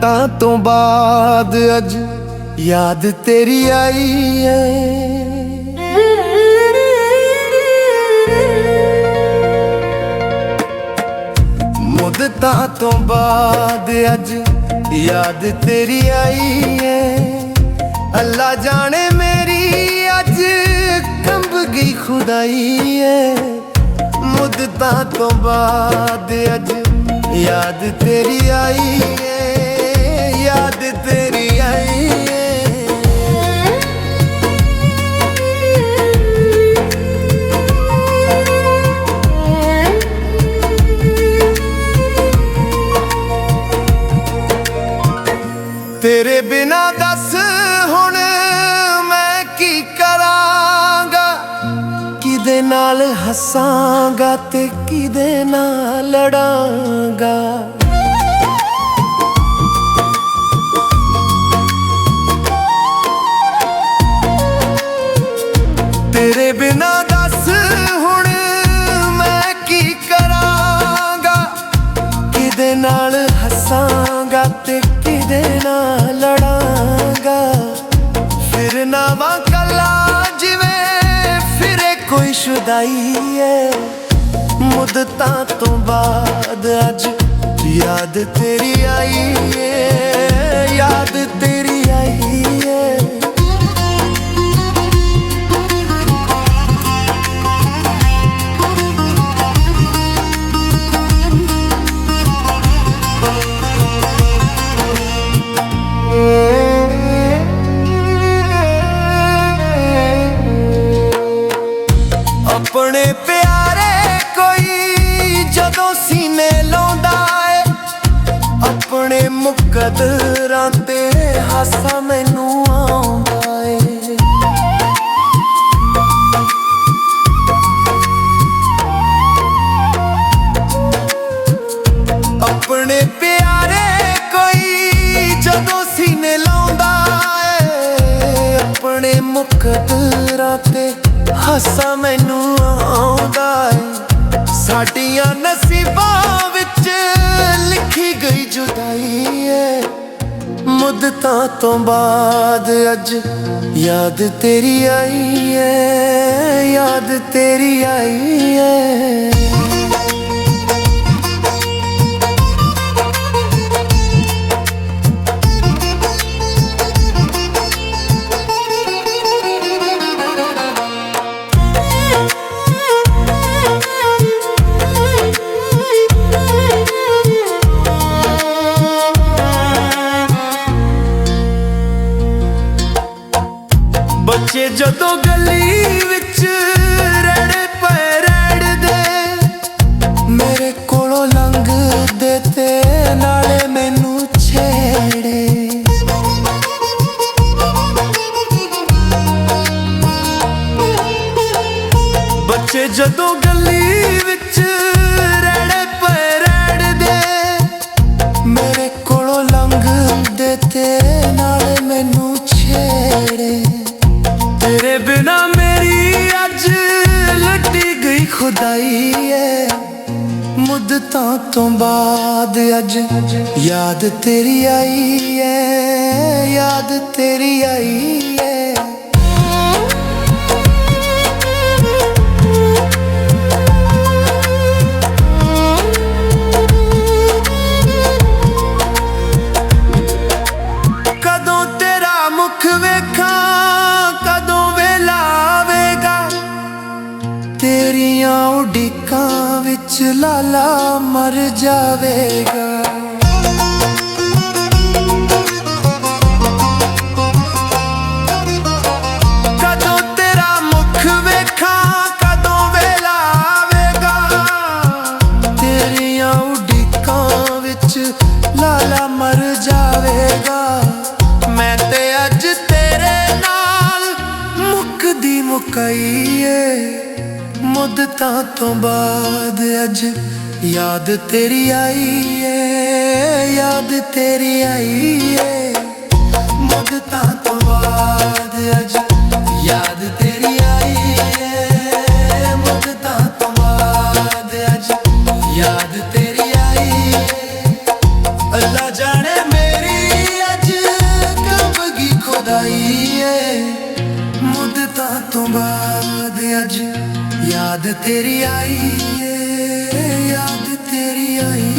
मुद्दतां तो बाद अज याद तेरी आई है। मुद्दतां तो बाद अज याद तेरी आई है। अल्लाह जाने मेरी अज कंब गई खुदाई है। मुद्दतां तो बाद अज याद तेरी आई है, याद तेरी आई है। तेरे बिना दस हुण मैं की करांगा, किदे नाल हसांगा ते किदे नाल लड़ांगा। तेरे बिना दस हुण मैं की करांगा, किदे नाल हसांगा ते किदे नाल लड़ांगा। फिर नावा कला जिवें फिरे कोई शुदाई है। मुद्दतां तो बाद अज याद तेरी आई है, याद तेरी आई है। अपने प्यारे कोई जदों सीने लाउंदा है, अपने मुकद्दरां ते हासा मैनू आउंदा है। अपने प्यारे कोई जदों सीने लाउंदा है, अपने मुकद्दरां ते हासा मैनू आउंदा है। साडियां नसीबां विच लिखी गई जुदाई है। मुद्दतां तो बाद अज याद तेरी आई है, याद तेरी आई है। बच्चे जदों गली विच रड़े पे रड़दे, मेरे कोलों लंघदे ते नाले मैनू छेड़े। बच्चे जदों गली विच रड़े पे रड़दे, मेरे कोलों लंघदे ते नाले मैनू छेड़े। तेरे बिना मेरी अज लटी गई खुदाई है। मुद्दतां तो बाद अज याद तेरी आई है, याद तेरी आई है। कदों तेरा मुख वेखां, कदों वेला आवेगा, तेरियां उड़ीकां विच लाला मर जावेगा। कदों तेरा मुख वेखां, कदों वेला आवेगा, तेरियां उड़ीकां विच लाला मर जावेगा। मैं ते अज तेरे नाल मुकदी मुकाई है। मुद्दतां तो बाद अज याद तेरी आई है, याद तेरी आई है। मुद्दतां तो बाद अज याद तेरी आई है। मुद्दतां तो बाद अज याद तेरी आई है। अल्लाह जाने मेरी ਯਾਦ ਆਈ ਏ ਮੁੱਦਤਾਂ ਤੋਂ ਬਾਅਦ ਅੱਜ ਯਾਦ ਤੇਰੀ ਆਈ ਏ, ਯਾਦ ਤੇਰੀ ਆਈ